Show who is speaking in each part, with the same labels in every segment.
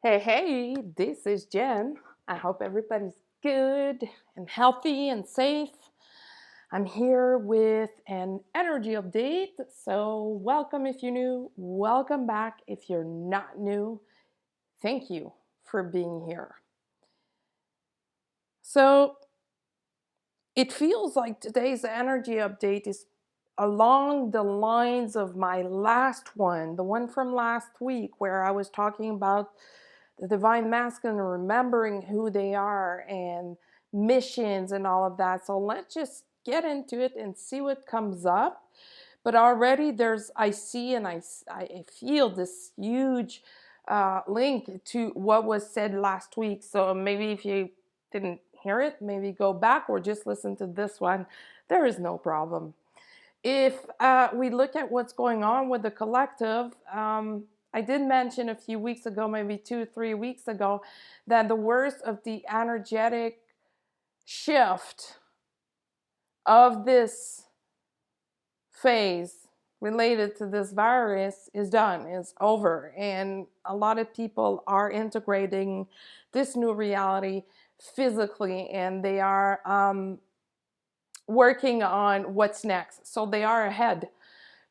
Speaker 1: Hey, this is Jen. I hope everybody's good and healthy and safe. I'm here with an energy update. So, welcome if you're new, welcome back if you're not new. Thank you for being here. So, it feels like today's energy update is along the lines of my last one, the one from last week, where I was talking about the divine masculine, remembering who they are and missions and all of that. So let's just get into it and see what comes up. But already I see and I feel this huge link to what was said last week. So maybe if you didn't hear it, maybe go back or just listen to this one. There is no problem. If we look at what's going on with the collective, I did mention a few weeks ago, maybe 2, 3 weeks ago, that the worst of the energetic shift of this phase related to this virus is done, is over. And a lot of people are integrating this new reality physically, and they are working on what's next. So they are ahead,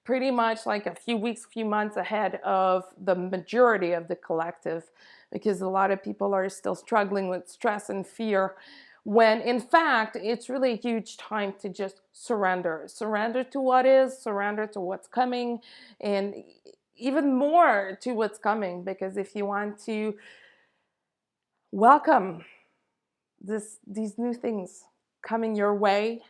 Speaker 1: pretty much like a few weeks, few months ahead of the majority of the collective, because a lot of people are still struggling with stress and fear, when in fact it's really a huge time to just surrender to what is, surrender to what's coming, and even more to what's coming. Because if you want to welcome these new things coming your way,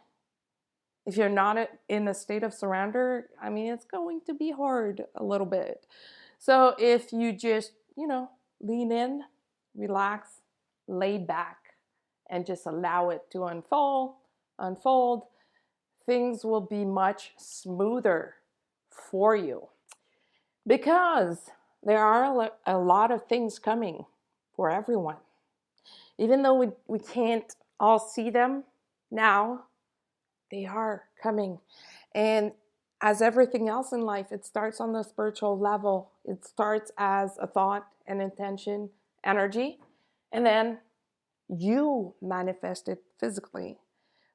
Speaker 1: if you're not in a state of surrender, I mean, it's going to be hard a little bit. So if you just, lean in, relax, lay back, and just allow it to unfold, things will be much smoother for you. Because there are a lot of things coming for everyone. Even though we can't all see them now, they are coming. And as everything else in life, it starts on the spiritual level. It starts as a thought, an intention, energy, and then you manifest it physically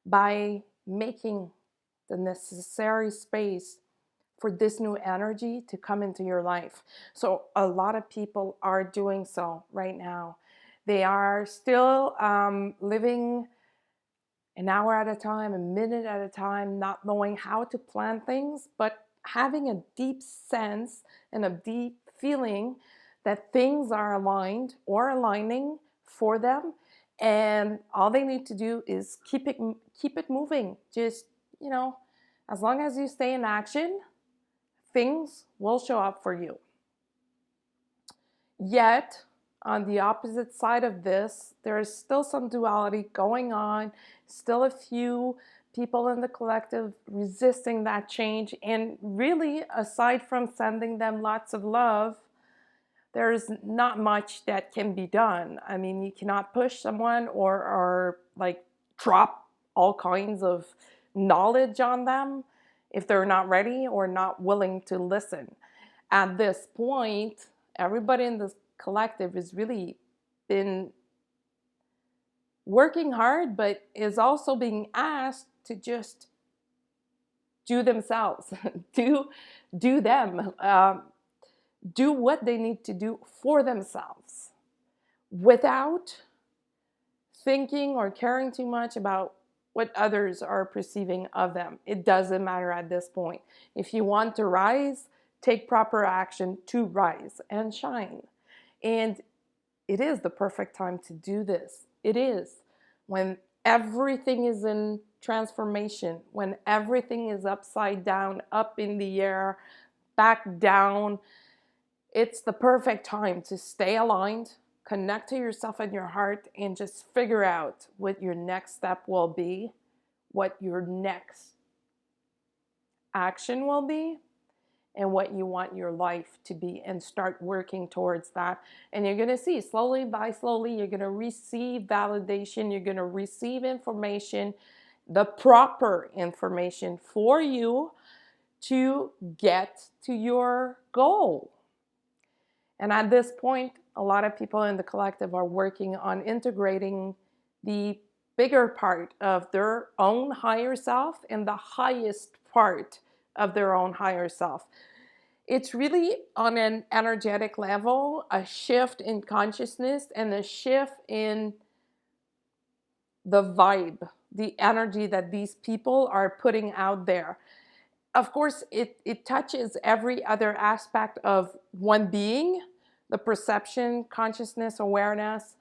Speaker 1: by making the necessary space for this new energy to come into your life. So a lot of people are doing so right now. They are still living an hour at a time, a minute at a time, not knowing how to plan things, but having a deep sense and a deep feeling that things are aligned or aligning for them. And all they need to do is keep it moving. Just, as long as you stay in action, things will show up for you. Yet, on the opposite side of this, there is still some duality going on, still a few people in the collective resisting that change. And really, aside from sending them lots of love, there's not much that can be done. I mean, you cannot push someone or like drop all kinds of knowledge on them if they're not ready or not willing to listen. At this point, everybody in this collective has really been working hard, but is also being asked to just do themselves, do them, do what they need to do for themselves, without thinking or caring too much about what others are perceiving of them. It doesn't matter at this point. If you want to rise, take proper action to rise and shine. And it is the perfect time to do this. It is when everything is in transformation, when everything is upside down, up in the air, back down. It's the perfect time to stay aligned, connect to yourself and your heart, and just figure out what your next step will be, what your next action will be, and what you want your life to be, and start working towards that. And you're going to see slowly by slowly, you're going to receive validation, you're going to receive information, the proper information for you to get to your goal. And at this point, a lot of people in the collective are working on integrating the bigger part of their own higher self and the highest part of their own higher self. It's really on an energetic level, a shift in consciousness and a shift in the vibe, the energy that these people are putting out there. Of course, it touches every other aspect of one being, the perception, consciousness, awareness,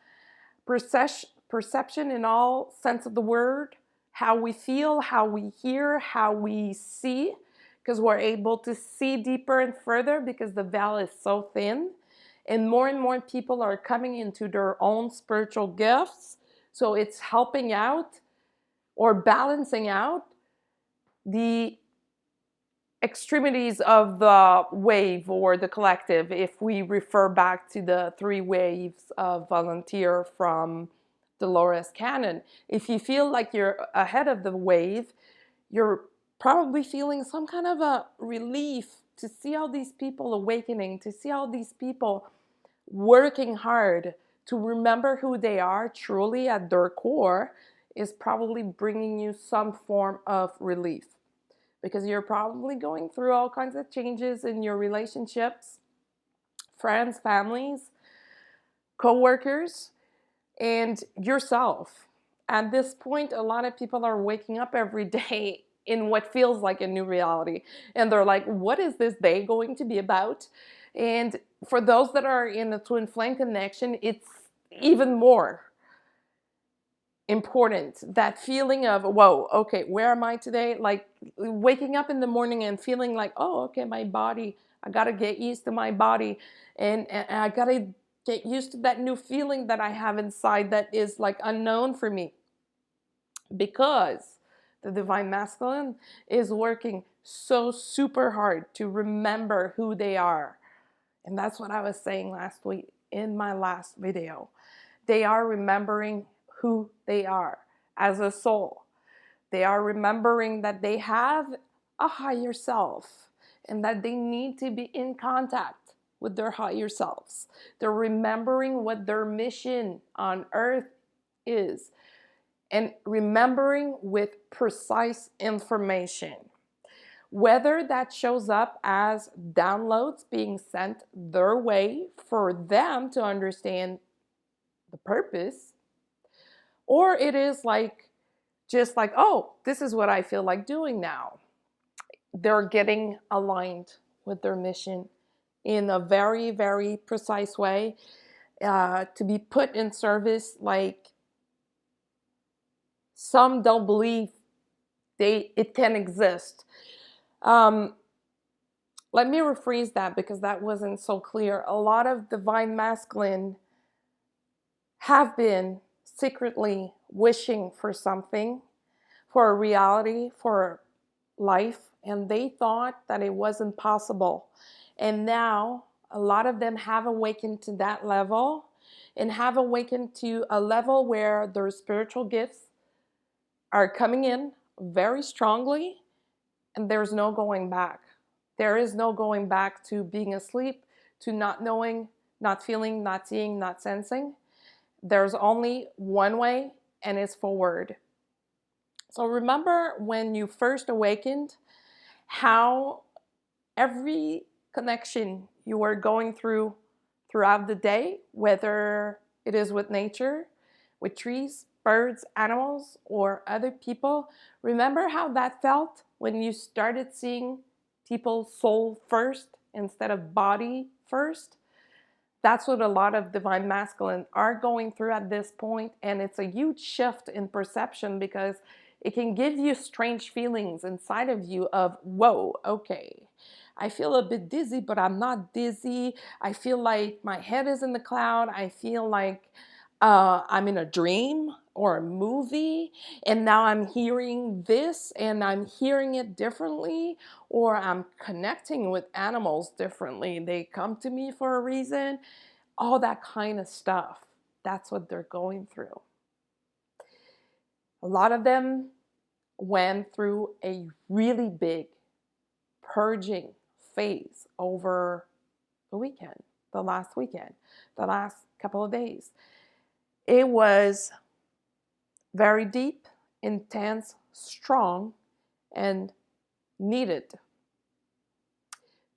Speaker 1: perception in all sense of the word, how we feel, how we hear, how we see, because we're able to see deeper and further because the veil is so thin. And more people are coming into their own spiritual gifts. So it's helping out or balancing out the extremities of the wave or the collective, if we refer back to the 3 waves of volunteer from Dolores Cannon. If you feel like you're ahead of the wave, you're probably feeling some kind of a relief to see all these people awakening, to see all these people working hard to remember who they are truly at their core, is probably bringing you some form of relief. Because you're probably going through all kinds of changes in your relationships, friends, families, co-workers, and yourself. At this point, a lot of people are waking up every day in what feels like a new reality. And they're like, what is this day going to be about? And for those that are in the twin flame connection, it's even more important, that feeling of, whoa, okay, where am I today? Like waking up in the morning and feeling like, oh, okay, my body, I gotta get used to my body, and I gotta get used to that new feeling that I have inside that is like unknown for me, because the divine masculine is working so super hard to remember who they are. And that's what I was saying last week in my last video. They are remembering who they are as a soul. They are remembering that they have a higher self and that they need to be in contact with their higher selves. They're remembering what their mission on earth is and remembering with precise information. Whether that shows up as downloads being sent their way for them to understand the purpose, or it is like, just like, oh, this is what I feel like doing now. They're getting aligned with their mission in a very, very precise way, to be put in service. Like, some don't believe it can exist. Let me rephrase that because that wasn't so clear. A lot of divine masculine have been secretly wishing for something, for a reality, for life, and they thought that it wasn't possible. And now a lot of them have awakened to that level and have awakened to a level where their spiritual gifts are coming in very strongly, and there's no going back. There is no going back to being asleep, to not knowing, not feeling, not seeing, not sensing. There's only one way, and it's forward. So remember when you first awakened, how every connection you were going through throughout the day, whether it is with nature, with trees, birds, animals, or other people, remember how that felt when you started seeing people soul first instead of body first? That's what a lot of divine masculine are going through at this point, and it's a huge shift in perception because it can give you strange feelings inside of you of, whoa, okay, I feel a bit dizzy, but I'm not dizzy. I feel like my head is in the cloud. I feel like I'm in a dream or a movie, and now I'm hearing this and I'm hearing it differently, or I'm connecting with animals differently. They come to me for a reason. All that kind of stuff. That's what they're going through. A lot of them went through a really big purging phase over the weekend. the last weekend, the last couple of days. It was very deep, intense, strong, and needed.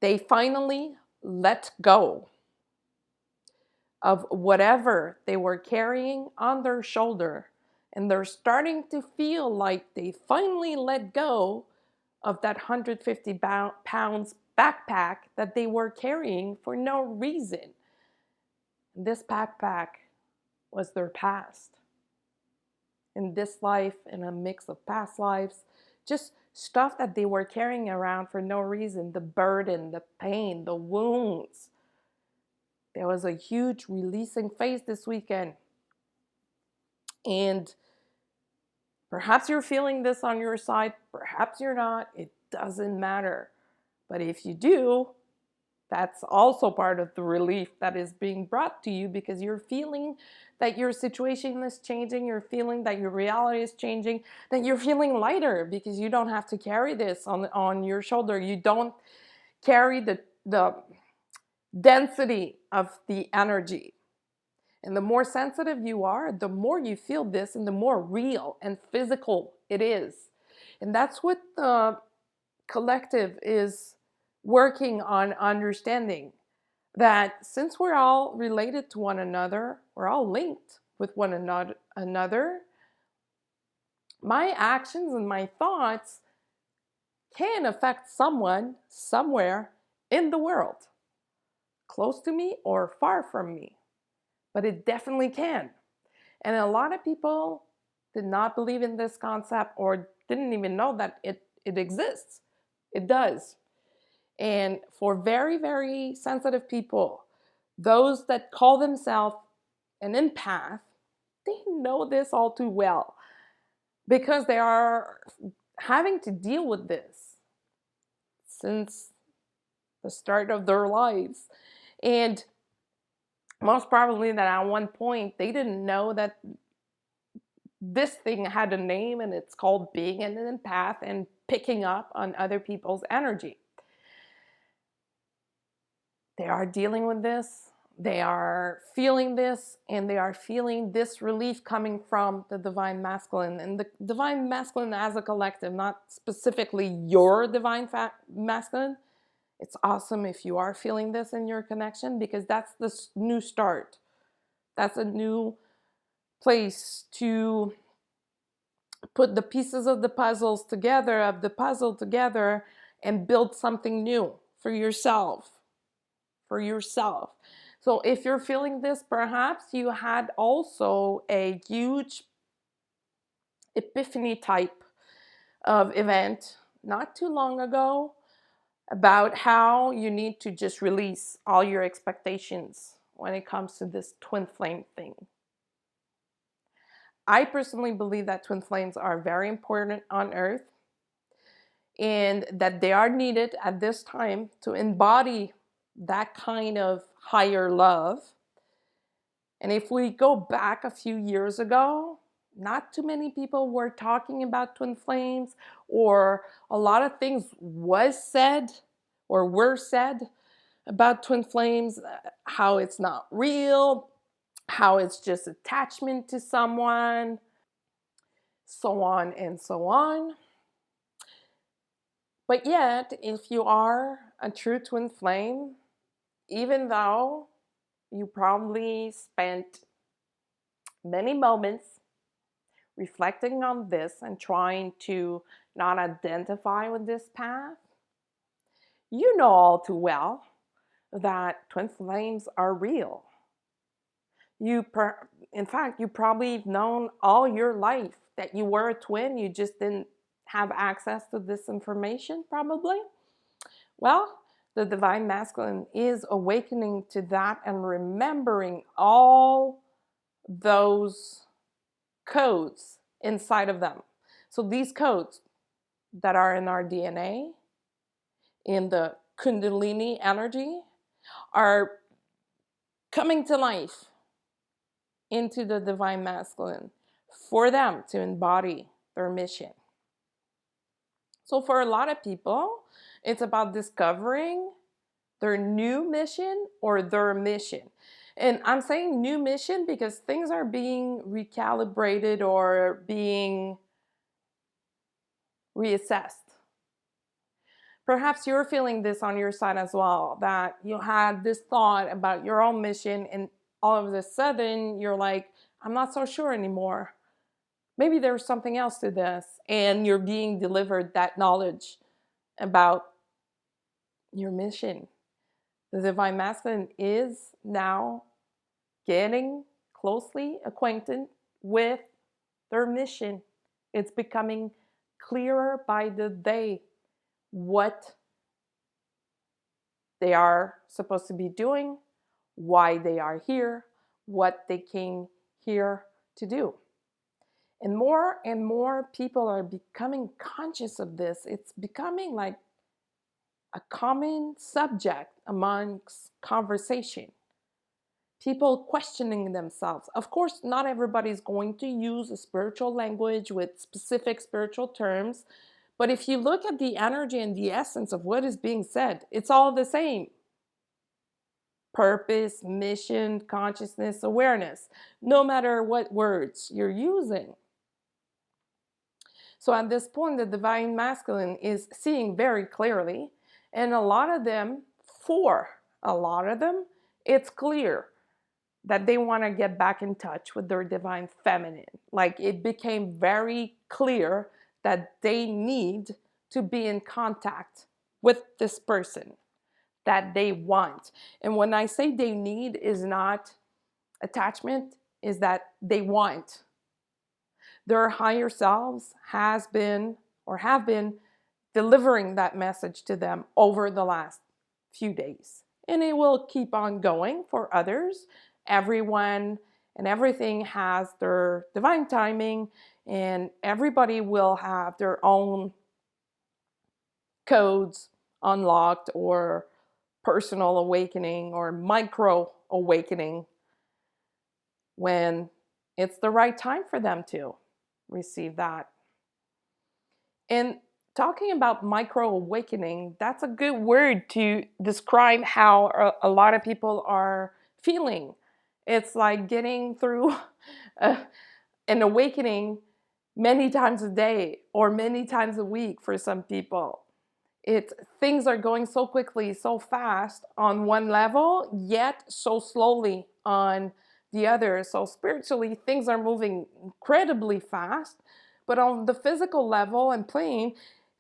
Speaker 1: They finally let go of whatever they were carrying on their shoulder, and they're starting to feel like they finally let go of that 150 pounds backpack that they were carrying for no reason. This backpack was their past. In this life, in a mix of past lives, just stuff that they were carrying around for no reason, the burden, the pain, the wounds. There was a huge releasing phase this weekend. And perhaps you're feeling this on your side, perhaps you're not. It doesn't matter. But if you do, that's also part of the relief that is being brought to you, because you're feeling that your situation is changing, you're feeling that your reality is changing, that you're feeling lighter because you don't have to carry this on your shoulder. You don't carry the density of the energy. And the more sensitive you are, the more you feel this and the more real and physical it is. And that's what the collective is working on understanding, that since we're all related to one another, we're all linked with one another, my actions and my thoughts can affect someone somewhere in the world, close to me or far from me. But it definitely can. And a lot of people did not believe in this concept or didn't even know that it exists. It does. And for very, very sensitive people, those that call themselves an empath, they know this all too well because they are having to deal with this since the start of their lives. And most probably that at one point they didn't know that this thing had a name, and it's called being an empath and picking up on other people's energy. They are dealing with this, they are feeling this, and they are feeling this relief coming from the divine masculine. And the divine masculine as a collective, not specifically your divine masculine. It's awesome if you are feeling this in your connection, because that's the new start. That's a new place to put the pieces of the puzzle together and build something new for yourself. So if you're feeling this, perhaps you had also a huge epiphany type of event not too long ago about how you need to just release all your expectations when it comes to this twin flame thing. I personally believe that twin flames are very important on Earth, and that they are needed at this time to embody that kind of higher love. And if we go back a few years ago, not too many people were talking about twin flames, or a lot of things was said or were said about twin flames, how it's not real, how it's just attachment to someone, so on and so on. But yet, if you are a true twin flame, even though you probably spent many moments reflecting on this and trying to not identify with this path, you know all too well that twin flames are real. In fact, you probably known all your life that you were a twin. You just didn't have access to this information, probably. Well, the divine masculine is awakening to that and remembering all those codes inside of them. So these codes that are in our DNA, in the Kundalini energy, are coming to life into the divine masculine for them to embody their mission. So for a lot of people, it's about discovering their new mission or their mission. And I'm saying new mission because things are being recalibrated or being reassessed. Perhaps you're feeling this on your side as well, that you had this thought about your own mission and all of a sudden you're like, I'm not so sure anymore. Maybe there's something else to this, and you're being delivered that knowledge about your mission. The divine masculine is now getting closely acquainted with their mission. It's becoming clearer by the day what they are supposed to be doing, why they are here, what they came here to do. And more people are becoming conscious of this. It's becoming like a common subject amongst conversation. People questioning themselves. Of course, not everybody's going to use a spiritual language with specific spiritual terms, but if you look at the energy and the essence of what is being said, it's all the same. Purpose, mission, consciousness, awareness, no matter what words you're using. So at this point, the divine masculine is seeing very clearly, and for a lot of them, it's clear that they want to get back in touch with their divine feminine. Like, it became very clear that they need to be in contact with this person that they want. And when I say they need, is not attachment, is that they want. Their higher selves have been delivering that message to them over the last few days. And it will keep on going for others. Everyone and everything has their divine timing, and everybody will have their own codes unlocked, or personal awakening or micro awakening, when it's the right time for them to receive that. And talking about micro awakening, that's a good word to describe how a lot of people are feeling. It's like getting through an awakening many times a day or many times a week for some people. Things are going so quickly, so fast on one level, yet so slowly on the other. So spiritually, things are moving incredibly fast, but on the physical level and plane,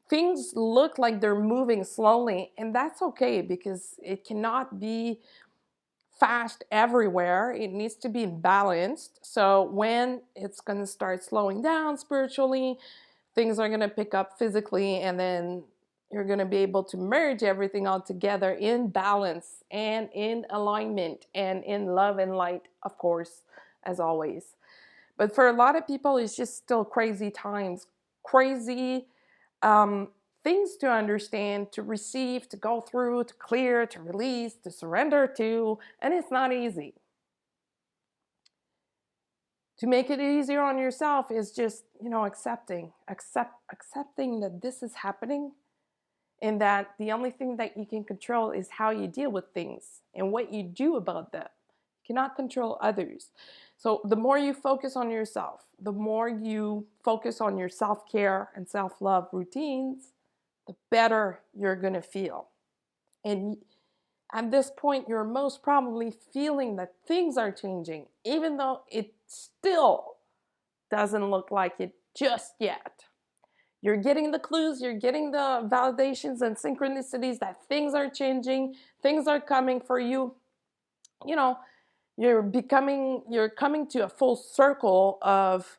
Speaker 1: things look like they're moving slowly, and that's okay because it cannot be fast everywhere. It needs to be balanced. So when it's going to start slowing down spiritually, things are going to pick up physically, and then you're going to be able to merge everything all together in balance and in alignment and in love and light, of course, as always. But for a lot of people, it's just still crazy times, crazy things to understand, to receive, to go through, to clear, to release, to surrender to, and it's not easy. To make it easier on yourself is just, accepting that this is happening, and that the only thing that you can control is how you deal with things and what you do about them. You cannot control others. So the more you focus on yourself, the more you focus on your self-care and self-love routines, the better you're going to feel. And at this point, you're most probably feeling that things are changing, even though it still doesn't look like it just yet. You're getting the clues, you're getting the validations and synchronicities that things are changing, things are coming for you. You're coming to a full circle of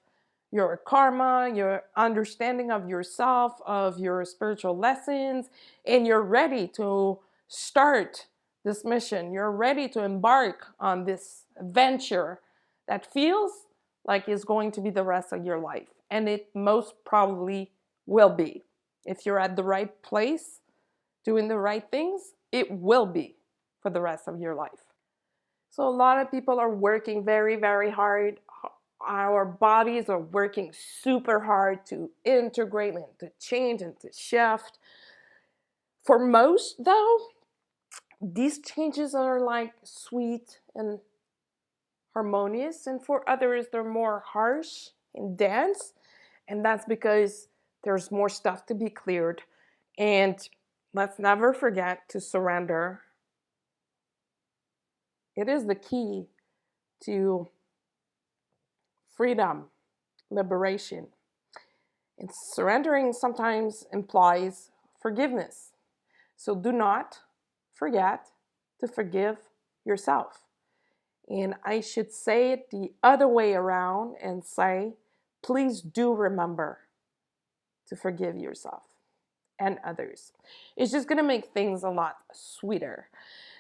Speaker 1: your karma, your understanding of yourself, of your spiritual lessons, and you're ready to start this mission. You're ready to embark on this adventure that feels like it's going to be the rest of your life. And it most probably will be. If you're at the right place, doing the right things, it will be for the rest of your life. So a lot of people are working very, very hard. Our bodies are working super hard to integrate and to change and to shift. For most, though, these changes are like sweet and harmonious, and for others, they're more harsh and dense. And that's because there's more stuff to be cleared. And let's never forget to surrender. It is the key to freedom, liberation. And surrendering sometimes implies forgiveness. So do not forget to forgive yourself. And I should say it the other way around and say, please do remember to forgive yourself and others. It's just going to make things a lot sweeter.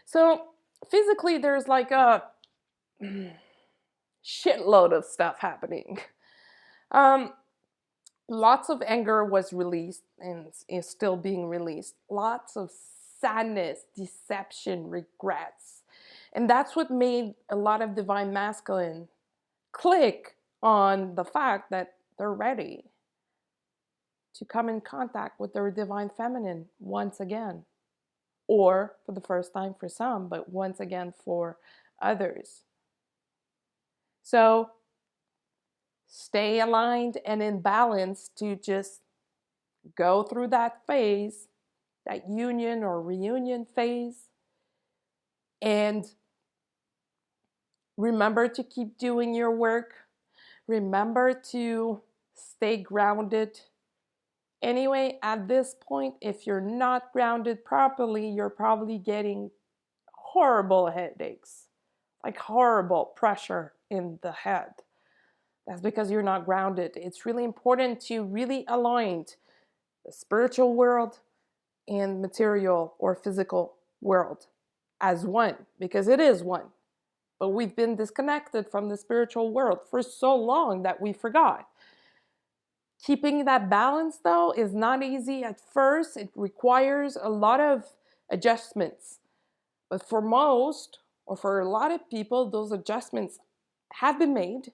Speaker 1: So, physically, there's like a shitload of stuff happening. Um, Lots of anger was released and is still being released. Lots of sadness, deception, regrets. And that's what made a lot of divine masculine click on the fact that they're ready to come in contact with their divine feminine once again, or for the first time for some, but once again for others. So stay aligned and in balance to just go through that phase, that union or reunion phase, and remember to keep doing your work. Remember to stay grounded. Anyway, at this point, if you're not grounded properly, you're probably getting horrible headaches, like horrible pressure in the head. That's because you're not grounded. It's really important to really align the spiritual world and material or physical world as one, because it is one. But we've been disconnected from the spiritual world for so long that we forgot. Keeping that balance, though, is not easy at first. It requires a lot of adjustments. But for most, or for a lot of people, those adjustments have been made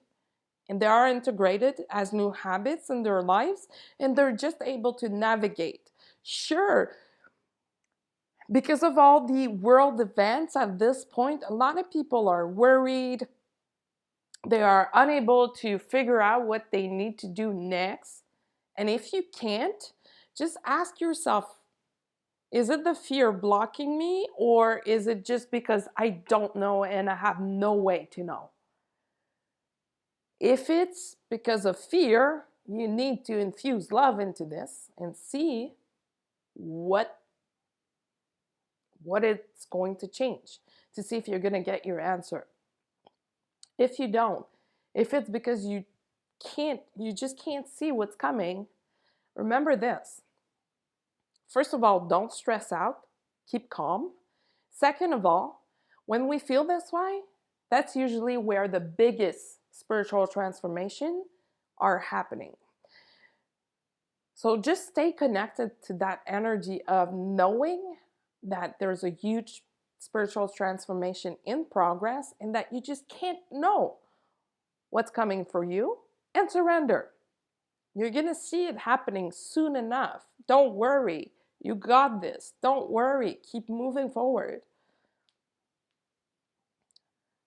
Speaker 1: and they are integrated as new habits in their lives, and they're just able to navigate. Sure, because of all the world events at this point, a lot of people are worried. They are unable to figure out what they need to do next. And if you can't, just ask yourself, is it the fear blocking me, or is it just because I don't know and I have no way to know? If it's because of fear, you need to infuse love into this and see what it's going to change, to see if you're going to get your answer. If you don't, if it's because you just can't see what's coming, remember this. First of all, don't stress out, keep calm. Second of all, when we feel this way, that's usually where the biggest spiritual transformation are happening. So just stay connected to that energy of knowing that there's a huge spiritual transformation in progress and that you just can't know what's coming for you, and surrender. You're going to see it happening soon enough. Don't worry. You got this. Don't worry. Keep moving forward.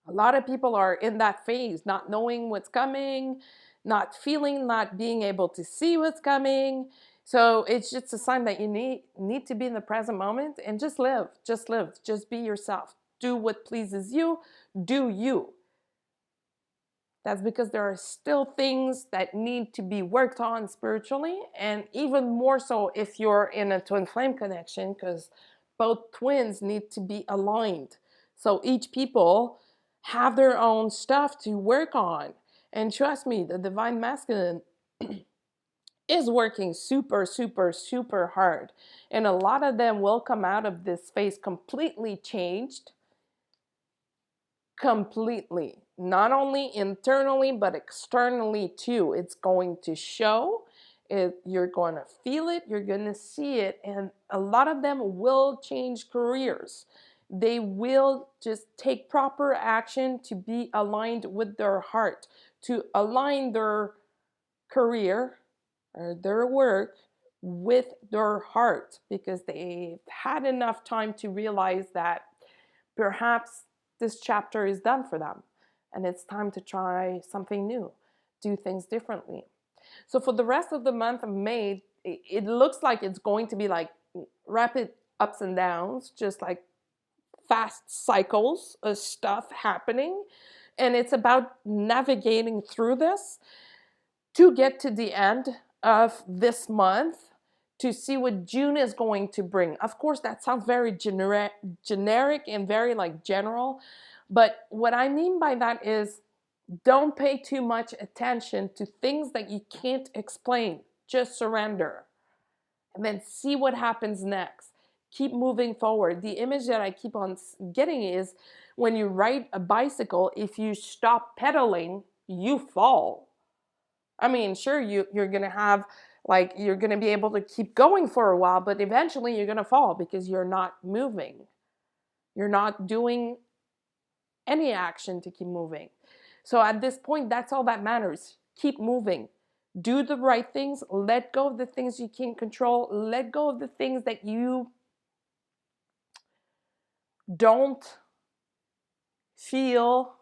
Speaker 1: A lot of people are in that phase, not knowing what's coming, not feeling, not being able to see what's coming. So it's just a sign that you need to be in the present moment and just live, just be yourself. Do what pleases you, do you. That's because there are still things that need to be worked on spiritually, and even more so if you're in a twin flame connection, because both twins need to be aligned. So each people have their own stuff to work on. And trust me, the divine masculine is working super, super, super hard. And a lot of them will come out of this phase completely changed. Completely. Not only internally, but externally too. It's going to show. You're going to feel it. You're going to see it. And a lot of them will change careers. They will just take proper action to be aligned with their heart, to align their career or their work with their heart, because they've had enough time to realize that perhaps this chapter is done for them and it's time to try something new, do things differently. So for the rest of the month of May, it looks like it's going to be like rapid ups and downs, just like fast cycles of stuff happening. And it's about navigating through this to get to the end of this month to see what June is going to bring. Of course, that sounds very generic and very like general, but what I mean by that is don't pay too much attention to things that you can't explain. Just surrender and then see what happens next. Keep moving forward. The image that I keep on getting is when you ride a bicycle, if you stop pedaling, you fall. I mean, sure, you're going to have, like, you're going to be able to keep going for a while, but eventually you're going to fall because you're not moving. You're not doing any action to keep moving. So at this point, that's all that matters. Keep moving. Do the right things. Let go of the things you can't control. Let go of the things that you don't feel,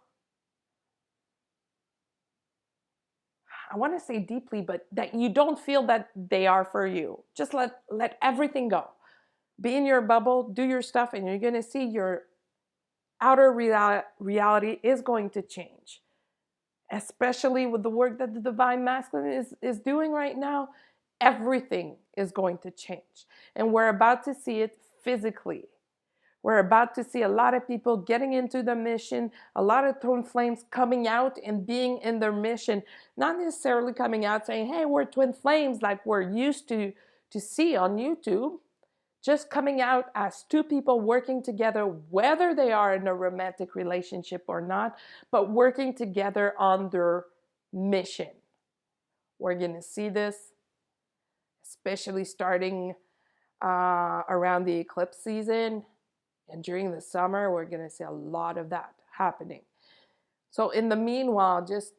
Speaker 1: I want to say deeply, but that you don't feel that they are for you. Just let everything go. Be in your bubble, do your stuff, and you're going to see your outer reality is going to change. Especially with the work that the Divine Masculine is doing right now, everything is going to change. And we're about to see it physically. We're about to see a lot of people getting into the mission, a lot of twin flames coming out and being in their mission, not necessarily coming out saying, hey, we're twin flames like we're used to see on YouTube, just coming out as two people working together, whether they are in a romantic relationship or not, but working together on their mission. We're going to see this, especially starting around the eclipse season. And during the summer, we're going to see a lot of that happening. So in the meanwhile, just,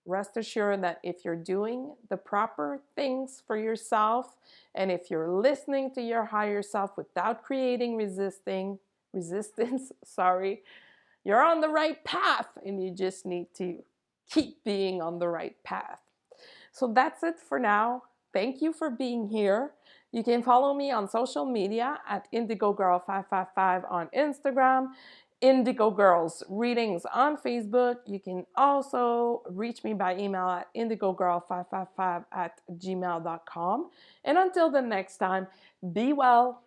Speaker 1: rest assured that if you're doing the proper things for yourself, and if you're listening to your higher self without creating resistance, you're on the right path, and you just need to keep being on the right path. So that's it for now. Thank you for being here. You can follow me on social media at IndigoGirl555 on Instagram, Indigo Girls Readings on Facebook. You can also reach me by email at indigogirl555 at gmail.com. And until the next time, be well.